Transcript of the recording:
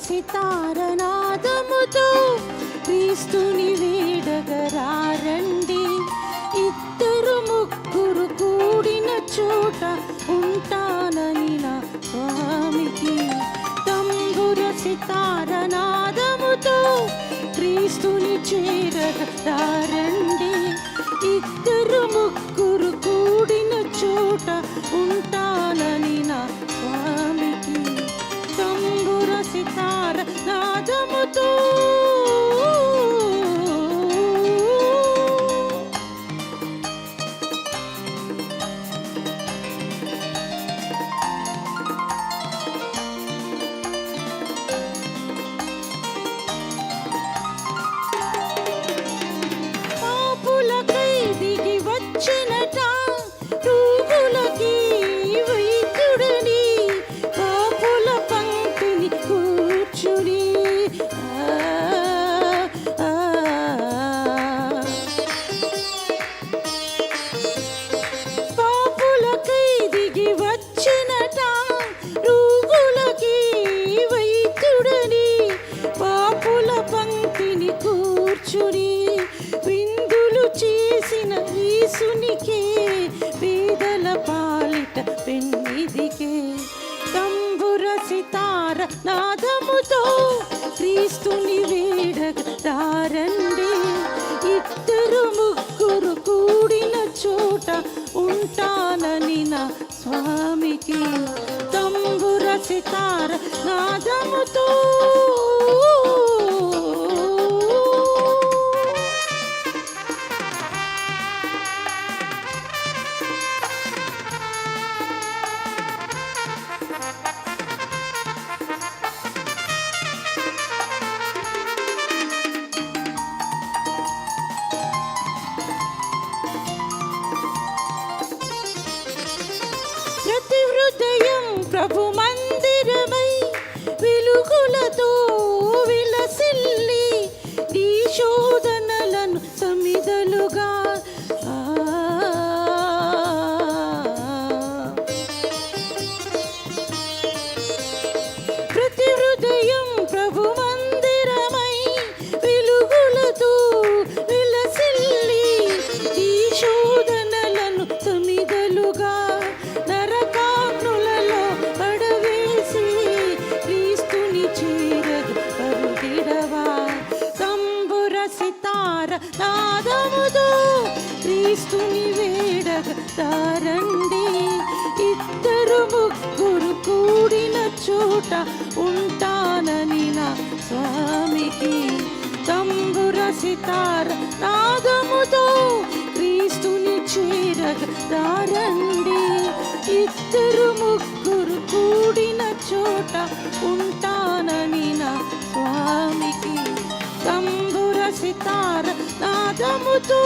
సితారనాదముతో క్రీస్తుని వేడగరారండి. ఇద్దరు ముగ్గురు కూడిన చోట ఉంటానని నా స్వామికి. తంబుర సితారనాదముతో క్రీస్తుని చేరగరారండి. ఇద్దరు ముగ్గురు కూడిన చోట ఉంటానని నా స్వామికి. తంబుర సితార నాదముతో పాపులకై దిగి వచ్చినట రోగులకి వైద్యుడని, పాపుల పంక్తిని కూర్చుని పాపులకై దిగి వచ్చినట రోగులకి వైద్యుడని, పాపుల పంక్తిని కూర్చుని విందులు చేసిన యేసునికే పేదల పాలిట పెన్నిదికే. తంబుర సితార నాదముతో క్రీస్తుని వేడగరారండి. ఇద్దరు ముగ్గురు కూడిన చోట ఉంటానని నా స్వామికి. తంబుర సితార నాదముతో ప్రతి హృదయం ప్రభు మందిరమై వెలుగులతో విలసిల్లి నీ శోధనలను సమిదలుగా ప్రతి హృదయం ప్రభు మందిరమై వెలుగులతో విలసిల్లి నీ శోధనలను సమిదలుగా నరకాగ్నులలో పడవేసి క్రీస్తుని చేరగ పరుగిడవా. తంబుర సితార నాదముతో క్రీస్తుని వేడగరారండి. ఇద్దరు ముగ్గురు కూడిన చోట ఉంటానని నా స్వామికి. తంబుర సితార నాదముతో క్రీస్తుని చేరగరారండి. ఇద్దరు ముగ్గురు కూడిన చోట ఉంటానని నా స్వామికి. తంబుర సితార నాదముతో